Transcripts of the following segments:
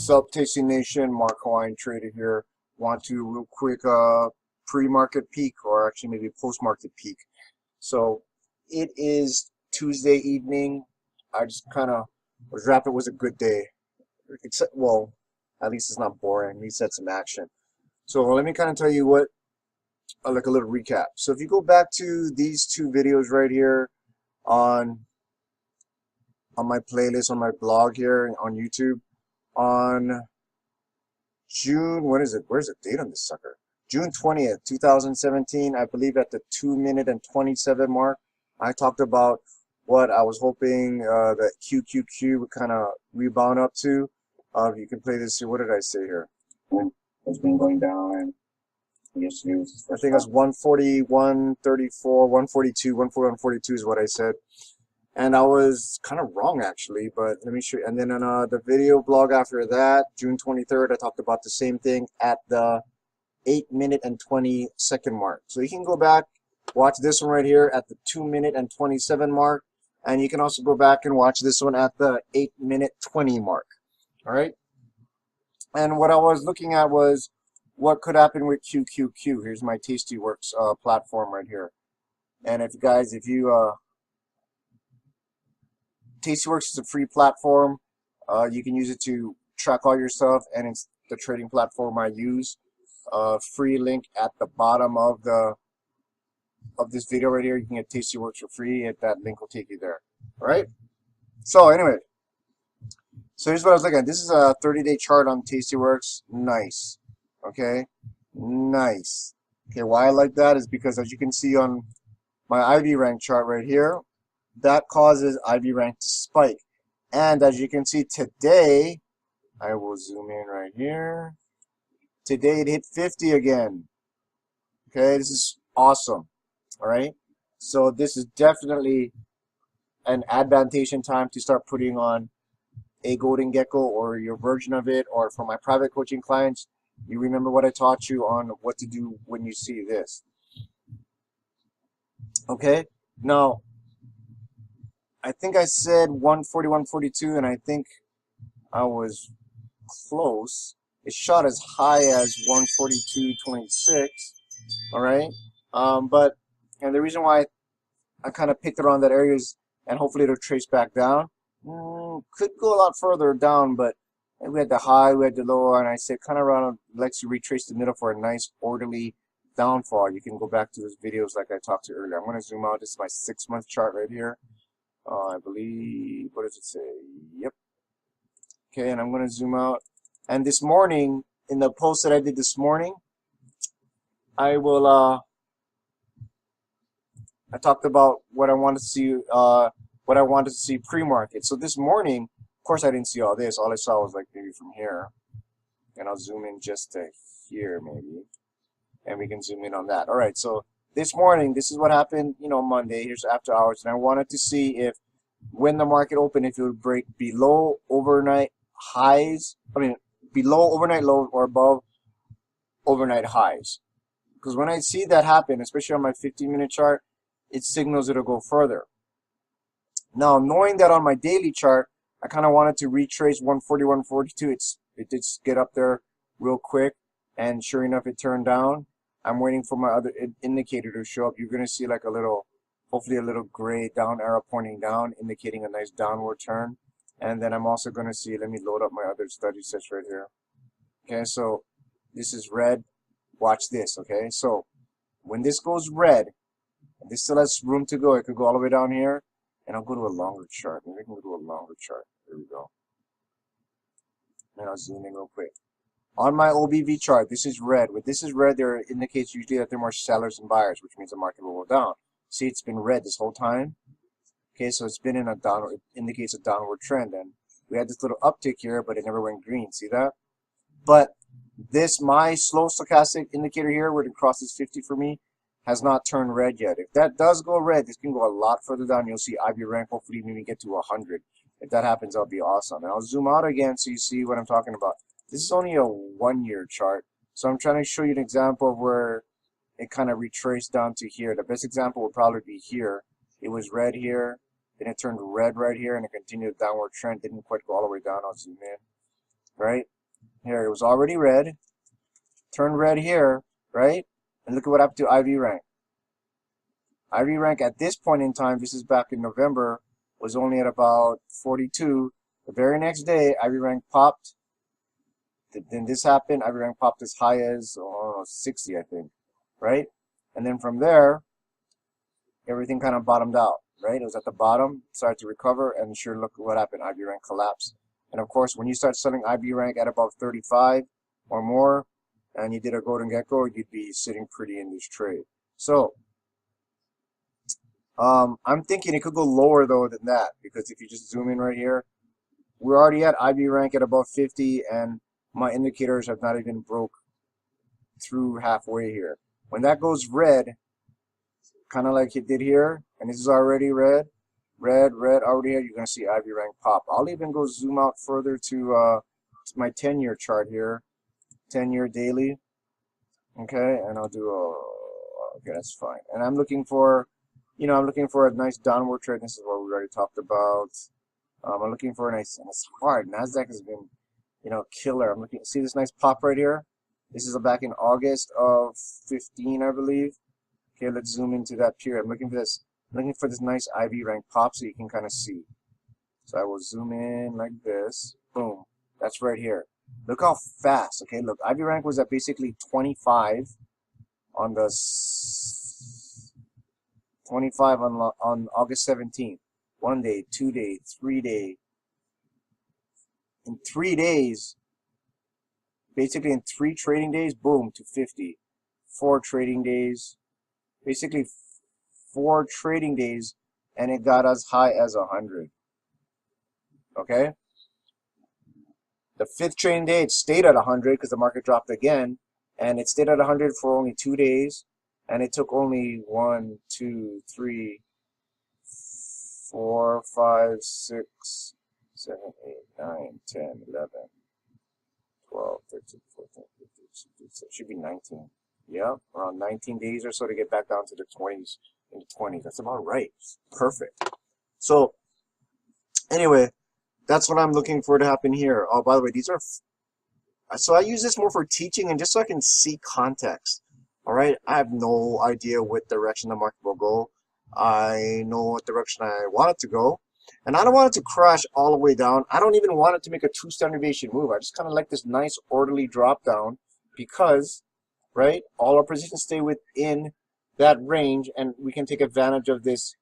Sup, Tasty Nation, Mark Hawaiian Trader here. Want to real quick pre-market peek, or actually maybe post-market peek. So it is Tuesday evening. I just kind of was wrapping. It was a good day, except, well, at least it's not boring. At least that's some action. So let me kind of tell you what, like a little recap. So if you go back to these two videos right here on my playlist on my blog here on YouTube on June, what is it? Where's the date on this sucker? June 20th, 2017, I believe at the 2-minute and 27 mark, I talked about what I was hoping that QQQ would kind of rebound up to. You can play this here. What did I say here? It's been going down. Yesterday was I think it was 140, 134, 142, 141, 142 is what I said. And I was kind of wrong, actually, but let me show you. And then on the video blog after that, June 23rd, I talked about the same thing at the 8-minute and 20-second mark. So you can go back, watch this one right here at the 2-minute and 27 mark. And you can also go back and watch this one at the 8-minute 20 mark. All right? And what I was looking at was what could happen with QQQ. Here's my Tastyworks platform right here. And if you Tastyworks is a free platform. You can use it to track all your stuff, and it's the trading platform I use. Free link at the bottom of this video right here. You can get Tastyworks for free. That link will take you there. All right. So anyway, so here's what I was looking at. This is a 30-day chart on Tastyworks. Nice. Okay. Nice. Okay. Why I like that is because, as you can see on my IV rank chart right here, that causes IV rank to spike. And as you can see today, I will zoom in right here. Today it hit 50 again. Okay, this is awesome. All right, so this is definitely an advantageous time to start putting on a golden gecko or your version of it. Or for my private coaching clients, you remember what I taught you on what to do when you see this. Okay, now I think I said 140, 142, and I think I was close. It shot as high as 142.26. All right, and the reason why I kind of picked around that area is, and hopefully it'll trace back down. Could go a lot further down, but we had the high, we had the low, and I said kind of around, let's retrace the middle for a nice orderly downfall. You can go back to those videos like I talked to earlier. I'm going to zoom out. This is my 6-month chart right here. I believe, what does it say? Yep. Okay, and I'm going to zoom out. And this morning, in the post that I did this morning, I talked about what I wanted to see, pre-market. So this morning, of course, I didn't see all this. All I saw was like maybe from here, and I'll zoom in just to here maybe, and we can zoom in on that. All right, so this morning, this is what happened, Monday. Here's after hours, and I wanted to see if, when the market opened, if it would break below overnight highs. Below overnight lows or above overnight highs. Because when I see that happen, especially on my 15-minute chart, it signals it'll go further. Now, knowing that on my daily chart, I kind of wanted to retrace 140, 142. It did get up there real quick, and sure enough, it turned down. I'm waiting for my other indicator to show up. You're going to see like a little, hopefully a little gray down arrow pointing down, indicating a nice downward turn. And then I'm also going to see, let me load up my other study sets right here. Okay, so this is red. Watch this, okay? So when this goes red, this still has room to go. It could go all the way down here. And I'll go to a longer chart. Maybe I can go to a longer chart. There we go. And I'll zoom in real quick. On my OBV chart, this is red. When this is red, there indicates usually that there are more sellers than buyers, which means the market will go down. See, it's been red this whole time. Okay, so it's been in a downward, it indicates a downward trend. And we had this little uptick here, but it never went green. See that? But this, my slow stochastic indicator here, where it crosses 50 for me, has not turned red yet. If that does go red, this can go a lot further down. You'll see IV rank hopefully maybe get to 100. If that happens, that'll be awesome. And I'll zoom out again so you see what I'm talking about. This is only a 1-year chart. So I'm trying to show you an example of where it kind of retraced down to here. The best example would probably be here. It was red here, then it turned red right here, and it continued a downward trend. Didn't quite go all the way down. I'll zoom in. Right? was already red, turned red here, right? And look at what happened to IV rank. IV rank at this point in time, this is back in November, was only at about 42. The very next day, IV rank popped. Then this happened. IV rank popped as high as 60, I think, right? And then from there, everything kind of bottomed out, right? It was at the bottom, started to recover, and sure, look what happened. IV rank collapsed. And of course, when you start selling IV rank at above 35 or more, and you did a golden gecko, you'd be sitting pretty in this trade. So I'm thinking it could go lower though than that, because if you just zoom in right here, we're already at IV rank at above 50, and my indicators have not even broke through halfway here. When that goes red, kind of like it did here, and this is already red, red already here, you're going to see IV rank pop. I'll even go zoom out further to my 10-year chart here, 10-year daily, okay, and I'll do okay, that's fine. And I'm looking for, I'm looking for a nice downward trend. This is what we already talked about. I'm looking for a nice, and it's hard. NASDAQ has been, killer. I'm looking, see this nice pop right here? This is back in August of 15, I believe. Okay, let's zoom into that period. I'm looking for this. I'm looking for this nice IV rank pop so you can kind of see. So I will zoom in like this. Boom. That's right here. Look how fast. Okay, look. IV rank was at basically 25 on the 25 on August 17th. 1 day, 2 day, 3 day. In 3 days, basically in 3 trading days, boom, to 50. 4 trading days, basically 4 trading days, and it got as high as 100. Okay? The 5th trading day, it stayed at 100 because the market dropped again, and it stayed at 100 for only 2 days, and it took only 1, 2, 3, 4, 5, 6, 7, 8, 9, 10, 11, 12, 13, 14, 15, 16, 17, should be 19. Yeah, around 19 days or so to get back down to the 20s, in the 20s. That's about right. Perfect. So, anyway, that's what I'm looking for to happen here. Oh, by the way, these are, so I use this more for teaching and just so I can see context. All right, I have no idea what direction the market will go. I know what direction I want it to go, and I don't want it to crash all the way down. I don't even want it to make a 2 standard deviation move. I just kind of like this nice orderly drop down because, right, all our positions stay within that range, and we can take advantage of this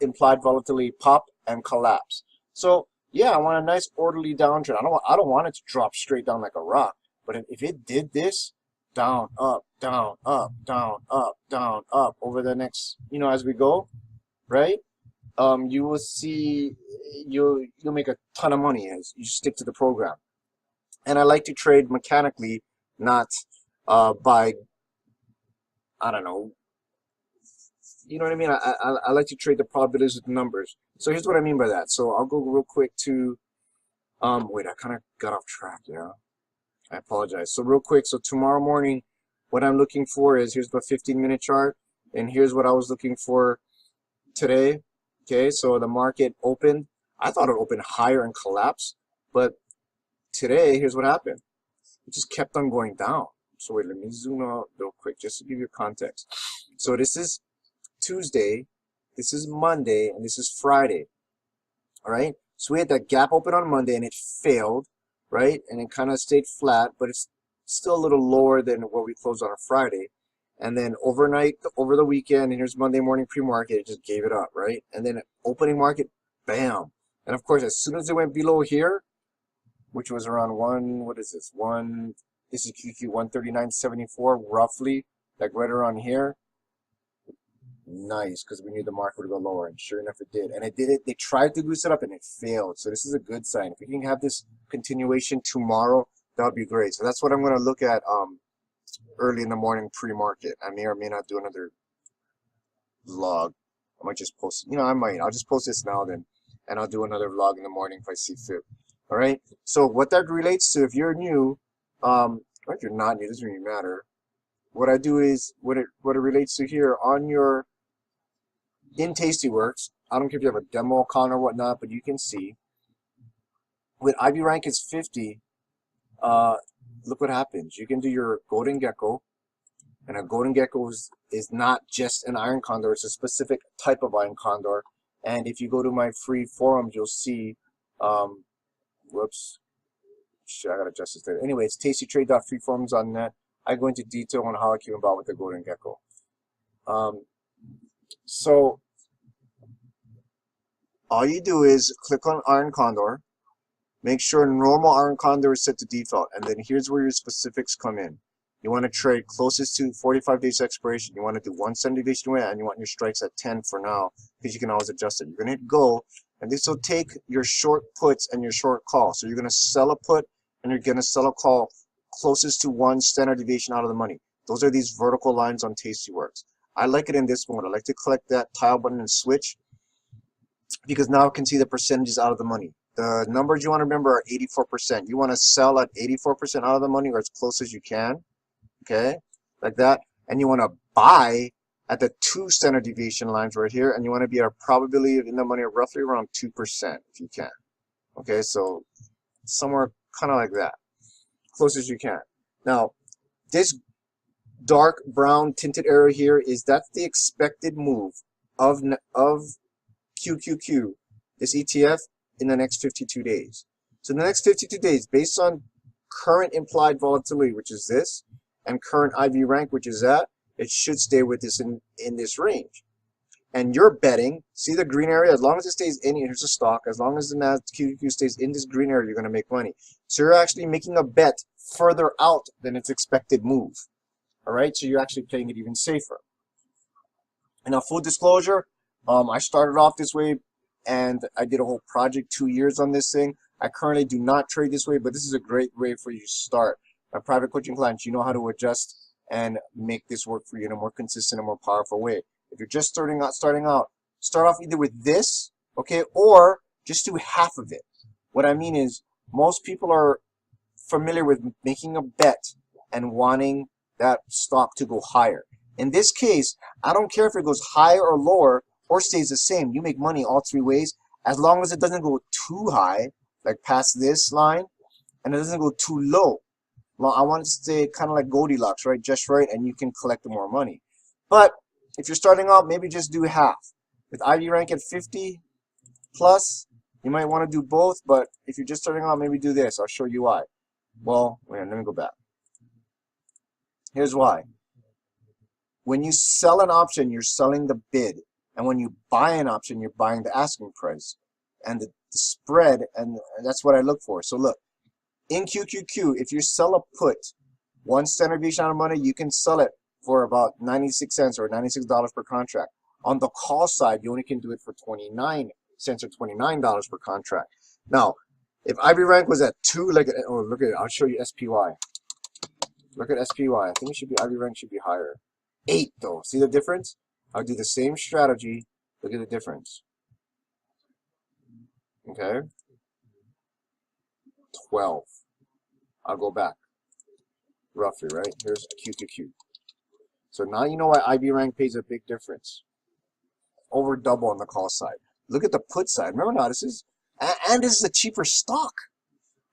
implied volatility pop and collapse. So yeah, I want a nice orderly downtrend. I don't want it to drop straight down like a rock, but if it did this, down, up, down, up, down, up, down, up over the next, as we go, right? You will see you'll make a ton of money as you stick to the program. And I like to trade mechanically, not by, I don't know, you know what I mean? I like to trade the probabilities with numbers. So here's what I mean by that. So I'll go real quick to wait, I kind of got off track, yeah. I apologize. So real quick, so tomorrow morning, what I'm looking for is, here's the 15-minute chart, and here's what I was looking for today. Okay, so the market opened. I thought it opened higher and collapsed, but today, here's what happened. It just kept on going down. So wait, let me zoom out real quick just to give you context. So this is Tuesday, this is Monday, and this is Friday. All right, so we had that gap open on Monday, and it failed. Right, and it kind of stayed flat, but it's still a little lower than what we closed on a Friday. And then overnight, over the weekend, and here's Monday morning pre-market, it just gave it up, right? And then opening market, bam. And of course, as soon as it went below here, which was around this is QQQ 139.74 roughly, like right around here. Nice, because we knew the market would go lower, and sure enough it did. And it did it. They tried to boost it up and it failed. So this is a good sign. If we can have this continuation tomorrow, that would be great. So that's what I'm going to look at early in the morning pre-market. I may or may not do another vlog. I might just post, I'll just post this now then, and I'll do another vlog in the morning if I see fit. All right. So what that relates to, if you're new, or if you're not new, it doesn't really matter. What I do is, what it relates to here on your in Tastyworks, I don't care if you have a demo account or whatnot, but you can see with IV rank is 50, look what happens. You can do your golden gecko, and a golden gecko is not just an iron condor, it's a specific type of iron condor. And if you go to my free forums, you'll see, whoops, shit, I gotta adjust this there. Anyway, it's tastytrade.freeforums.net. I go into detail on how I came about with the golden gecko. So all you do is click on iron condor, make sure normal iron condor is set to default, and then here's where your specifics come in. You want to trade closest to 45 days expiration. You want to do 1 standard deviation away, and you want your strikes at 10 for now, because you can always adjust it. You're going to hit go, and this will take your short puts and your short call. So you're going to sell a put, and you're going to sell a call closest to 1 standard deviation out of the money. Those are these vertical lines on Tastyworks. I like it in this mode. I like to click that tile button and switch, because now I can see the percentages out of the money. The numbers you want to remember are 84%. You want to sell at 84% out of the money, or as close as you can. Okay, like that. And you want to buy at the 2 standard deviation lines right here, and you want to be at a probability of in the money of roughly around 2% if you can. Okay, so somewhere kind of like that, close as you can. Now, this dark brown tinted area here that's the expected move of QQQ, this ETF, in the next 52 days. So in the next 52 days, based on current implied volatility, which is this, and current IV rank, which is that, it should stay with this in this range. And you're betting, see the green area, as long as it stays in, here's a stock, as long as the QQQ stays in this green area, you're going to make money. So you're actually making a bet further out than its expected move. All right, so you're actually playing it even safer. And now, full disclosure, I started off this way, and I did a whole project 2 years on this thing. I currently do not trade this way, but this is a great way for you to start. My private coaching clients, you know how to adjust and make this work for you in a more consistent and more powerful way. If you're just starting out, start off either with this, okay, or just do half of it. What I mean is, most people are familiar with making a bet and wanting that stock to go higher. In this case, I don't care if it goes higher or lower or stays the same. You make money all 3 ways, as long as it doesn't go too high, like past this line, and it doesn't go too low. Well, I want it to stay kind of like Goldilocks, right? Just right, and you can collect more money. But if you're starting out, maybe just do half. With IV rank at 50 plus, you might want to do both, but if you're just starting out, maybe do this. I'll show you why. Well, wait, let me go back. Here's why. When you sell an option, you're selling the bid. And when you buy an option, you're buying the asking price. And the spread, and that's what I look for. So look, in QQQ, if you sell a put, 1 standard deviation out of money, you can sell it for about 96 cents or $96 per contract. On the call side, you only can do it for 29 cents or $29 per contract. Now, if IV rank was at 2, like, oh, look at it, I'll show you SPY. Look at SPY. I think it should be, IV rank should be higher. 8 though. See the difference? I'll do the same strategy. Look at the difference. Okay. 12. I'll go back. Roughly, right? Here's QQQ. So now you know why IV rank pays a big difference. Over double on the call side. Look at the put side. Remember now, this is, and this is a cheaper stock,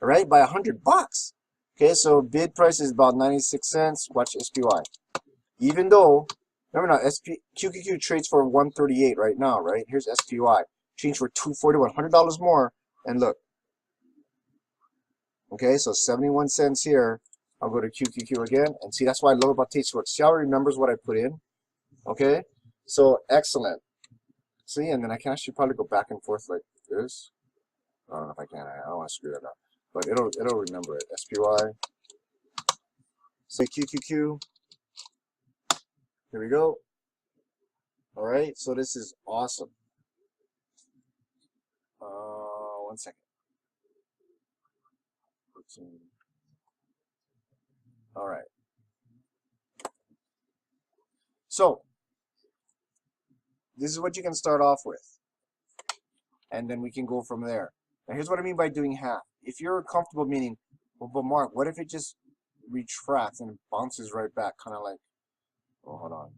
right? By $100. Okay, so bid price is about 96 cents. Watch SPY. Even though, remember now, QQQ trades for 138 right now, right? Here's SPY. Change for 241, $100 more. And look. Okay, so 71 cents here. I'll go to QQQ again. And see, that's why I love about Tastyworks. See how it remembers what I put in? Okay, so excellent. See, and then I can actually probably go back and forth like this. I don't know if I can. I don't want to screw that up. But it'll remember it. SPY. Say QQQ. Here we go. All right, so this is awesome. 1 second. All right. So this is what you can start off with, and then we can go from there. Now here's what I mean by doing half. If you're comfortable, meaning, well, but Mark, what if it just retracts and bounces right back, kind of like, oh, hold on.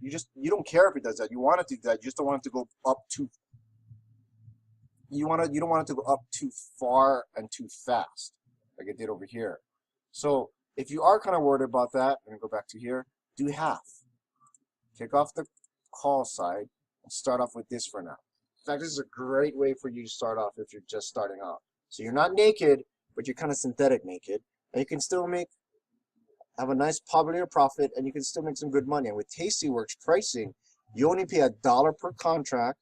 You don't care if it does that. You want it to do that. You just don't want it to go up too. You don't want it to go up too far and too fast. like it did over here. So if you are kind of worried about that, I'm gonna go back to here, do half. Take off the call side and start off with this for now. In fact, this is a great way for you to start off if you're just starting off. So you're not naked, but you're kind of synthetic naked, and you can still have a nice probability of profit, and you can still make some good money. And with Tastyworks pricing, you only pay $1 per contract,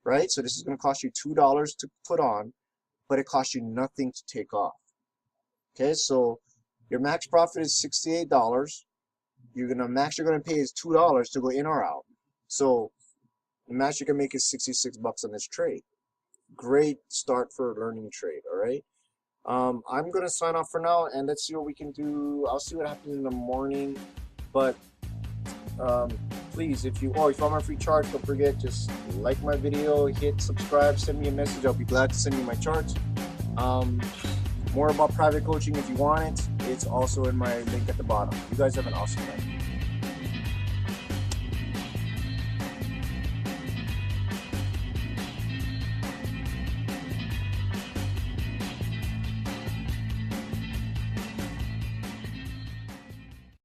right? So this is going to cost you $2 to put on, but it costs you nothing to take off. Okay, so your max profit is $68. Max you're gonna pay is $2 to go in or out. So the max you can make is $66 on this trade. Great start for learning trade. All right. I'm gonna sign off for now, and let's see what we can do. I'll see what happens in the morning. But please, if you want my free chart, don't forget, just like my video, hit subscribe, send me a message. I'll be glad to send you my charts. More about private coaching if you want it. It's also in my link at the bottom. You guys have an awesome night.